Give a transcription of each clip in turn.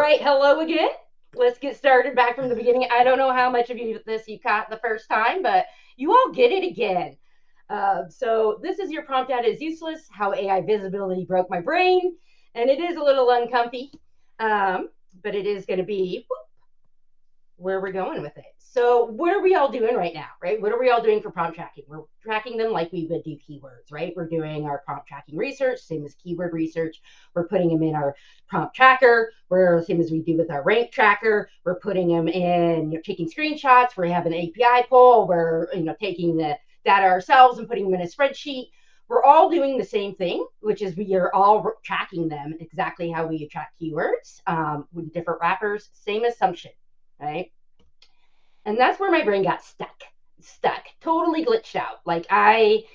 right, hello again. Let's get started back from the beginning. I don't know how much of you this you caught the first time, but you all get it again. So this is your prompt data is useless, how AI visibility broke my brain. And it is a little uncomfy, but it is going to be where we're going with it. So what are we all doing right now, right? What are we all doing for prompt tracking? We're tracking them like we would do keywords, right? We're doing our prompt tracking research, same as keyword research. We're putting them in our prompt tracker. We're same as we do with our rank tracker. We're putting them in, taking screenshots. We have an API pull. We're, taking the data ourselves and putting them in a spreadsheet. We're all doing the same thing, which is we are all tracking them exactly how we track keywords with different wrappers, same assumption, right? And that's where my brain got stuck, totally glitched out. Like I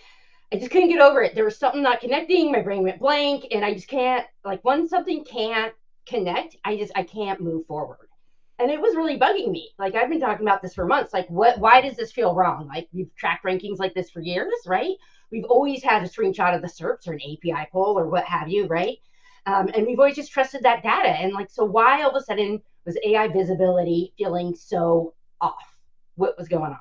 just couldn't get over it. There was something not connecting. My brain went blank, and I just can't, like when something can't connect, I can't move forward. And it was really bugging me. Like I've been talking about this for months. Like why does this feel wrong? Like we've tracked rankings like this for years, right? We've always had a screenshot of the SERPs or an API poll or what have you, right? And we've always just trusted that data. And like, so why all of a sudden was AI visibility feeling so off? What was going on?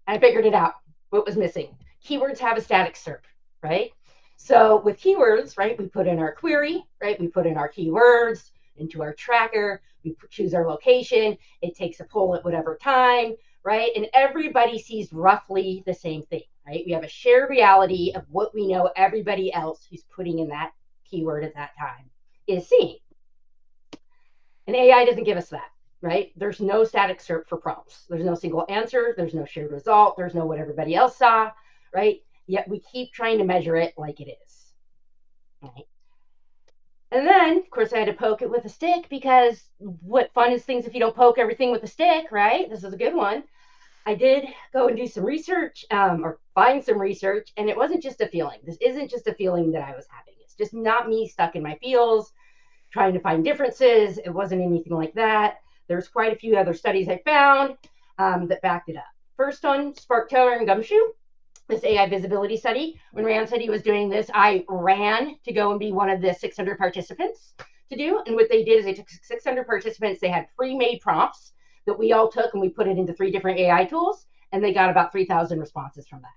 I figured it out. What was missing? Keywords have a static SERP, right? So with keywords, right, we put in our query, right? We put in our keywords into our tracker. We choose our location. It takes a poll at whatever time, right? And everybody sees roughly the same thing, right? We have a shared reality of what we know everybody else who's putting in that keyword at that time is seeing. And AI doesn't give us that, right? There's no static SERP for prompts. There's no single answer. There's no shared result. There's no what everybody else saw, right? Yet we keep trying to measure it like it is, right? And then, of course, I had to poke it with a stick because what fun is things if you don't poke everything with a stick, right? This is a good one. I did go and do some research or find some research, and it wasn't just a feeling. This isn't just a feeling that I was having. It's just not me stuck in my feels, trying to find differences. It wasn't anything like that. There's quite a few other studies I found that backed it up. First on Spark Taylor and Gumshoe, this AI visibility study. When Rand said he was doing this, I ran to go and be one of the 600 participants to do. And what they did is they took 600 participants. They had pre-made prompts that we all took and we put it into 3 different AI tools. And they got about 3,000 responses from that.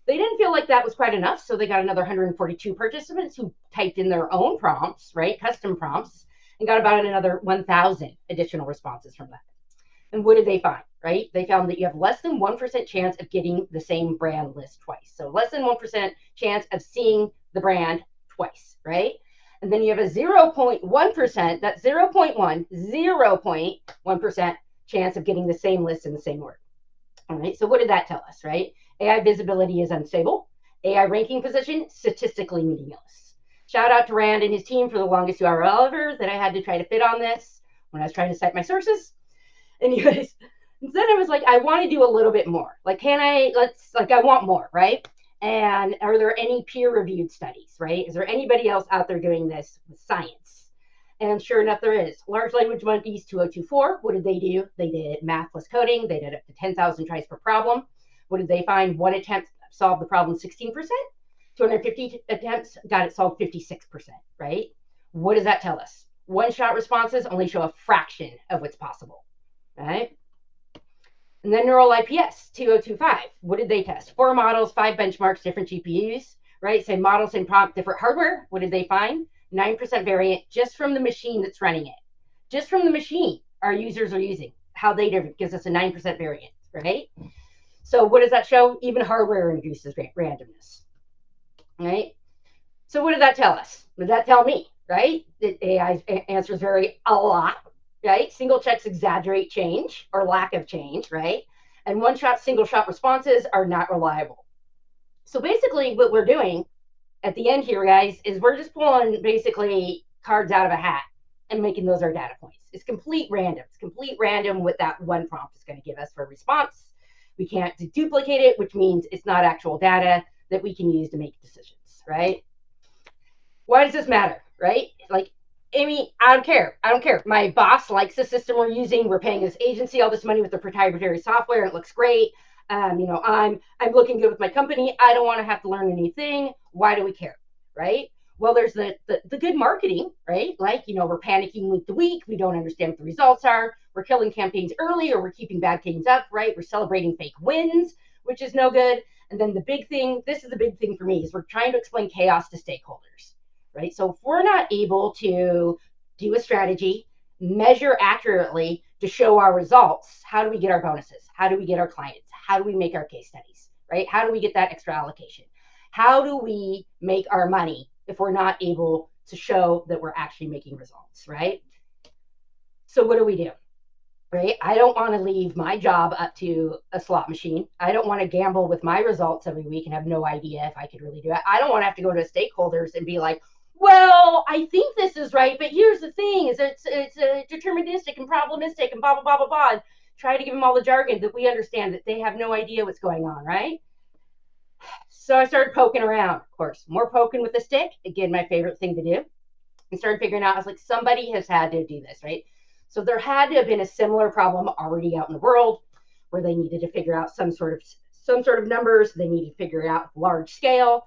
They didn't feel like that was quite enough. So they got another 142 participants who typed in their own prompts, right? Custom prompts, and got about another 1,000 additional responses from that. And what did they find, right? They found that you have less than 1% chance of getting the same brand list twice. So less than 1% chance of seeing the brand twice, right? And then you have a 0.1%, that's 0.1% chance of getting the same list in the same word. All right, so what did that tell us, right? AI visibility is unstable. AI ranking position, statistically meaningless. Shout out to Rand and his team for the longest URL ever that I had to try to fit on this when I was trying to cite my sources. Anyways, then I was like, I want to do a little bit more. Like, I want more, right? And are there any peer-reviewed studies, right? Is there anybody else out there doing this with science? And sure enough, there is. Large Language Monkeys 2024, what did they do? They did math plus coding. They did up to 10,000 tries per problem. What did they find? One attempt solved the problem 16%. 250 attempts got it solved 56%, right? What does that tell us? One-shot responses only show a fraction of what's possible, right? And then Neural IPS 2025, what did they test? 4 models, 5 benchmarks, different GPUs, right? Same model, same prompt, different hardware. What did they find? 9% variant just from the machine that's running it. Just from the machine our users are using. How they do it gives us a 9% variant, right? So what does that show? Even hardware induces randomness, right? So what did that tell us? What did that tell me, right? That AI answers vary a lot, right? Single checks exaggerate change or lack of change, right? And one-shot, single-shot responses are not reliable. So basically what we're doing at the end here, guys, is we're just pulling basically cards out of a hat and making those our data points. It's complete random. It's complete random what that one prompt is going to give us for a response. We can't duplicate it, which means it's not actual data that we can use to make decisions, right? Why does this matter, right? Like, Aimee, I don't care. I don't care. My boss likes the system we're using. We're paying this agency all this money with the proprietary software, and it looks great. I'm looking good with my company. I don't want to have to learn anything. Why do we care, right? Well, there's the good marketing, right? Like, we're panicking week to week. We don't understand what the results are. We're killing campaigns early, or we're keeping bad campaigns up, right? We're celebrating fake wins, which is no good. And then the big thing, this is the big thing for me, is we're trying to explain chaos to stakeholders, right? So if we're not able to do a strategy, measure accurately to show our results, how do we get our bonuses? How do we get our clients? How do we make our case studies, right? How do we get that extra allocation? How do we make our money if we're not able to show that we're actually making results, right? So what do we do? Right? I don't want to leave my job up to a slot machine. I don't want to gamble with my results every week and have no idea if I could really do it. I don't want to have to go to stakeholders and be like, well, I think this is right, but here's the thing: is it's deterministic and probabilistic and blah blah blah blah blah. Try to give them all the jargon that we understand, that they have no idea what's going on, right? So I started poking around, of course, more poking with a stick. Again, my favorite thing to do. And started figuring out, I was like, somebody has had to do this, right? So there had to have been a similar problem already out in the world where they needed to figure out some sort of numbers. They needed to figure it out large scale.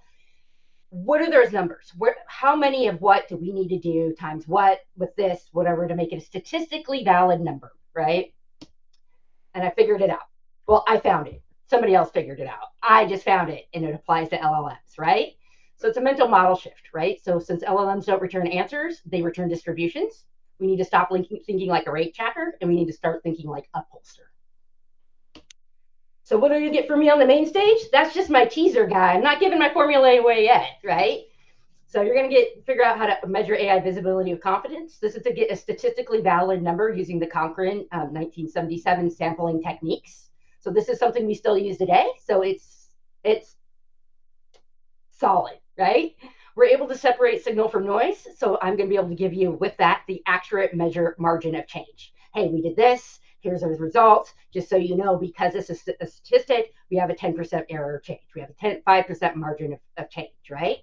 What are those numbers? How many of what do we need to do times what with this, whatever, to make it a statistically valid number, right? And I figured it out. Well, I found it. Somebody else figured it out. I just found it, and it applies to LLMs, right? So it's a mental model shift, right? So since LLMs don't return answers, they return distributions. We need to stop thinking like a rate tracker, and we need to start thinking like a pollster. So what do you get from me on the main stage? That's just my teaser, guy. I'm not giving my formula away yet, right? So you're going to figure out how to measure AI visibility of confidence. This is to get a statistically valid number using the Cochrane 1977 sampling techniques. So this is something we still use today. So it's solid, right? We're able to separate signal from noise. So I'm going to be able to give you, with that, the accurate measure margin of change. Hey, we did this. Here's our results. Just so you know, because this is a statistic, we have a 10% error of change. We have a 5% margin of change, right?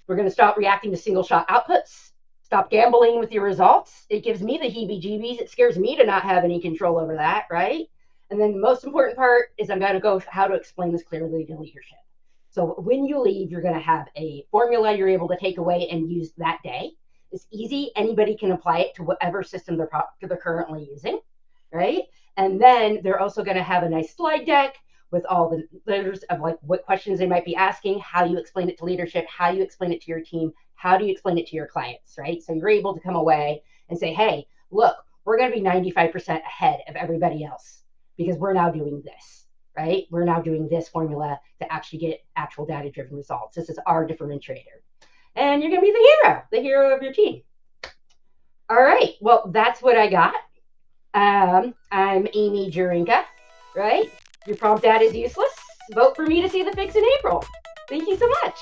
We're going to stop reacting to single shot outputs. Stop gambling with your results. It gives me the heebie-jeebies. It scares me to not have any control over that, right? And then the most important part is I'm going to go how to explain this clearly to leadership. So when you leave, you're going to have a formula you're able to take away and use that day. It's easy. Anybody can apply it to whatever system they're currently using, right? And then they're also going to have a nice slide deck with all the layers of like what questions they might be asking, how you explain it to leadership, how you explain it to your team, how do you explain it to your clients, right? So you're able to come away and say, hey, look, we're going to be 95% ahead of everybody else because we're now doing this, right? We're now doing this formula to actually get actual data-driven results. This is our differentiator. And you're going to be the hero of your team. All right, well, that's what I got. I'm Aimee Jurenka, right? Your prompt data is useless. Vote for me to see the fix in April. Thank you so much.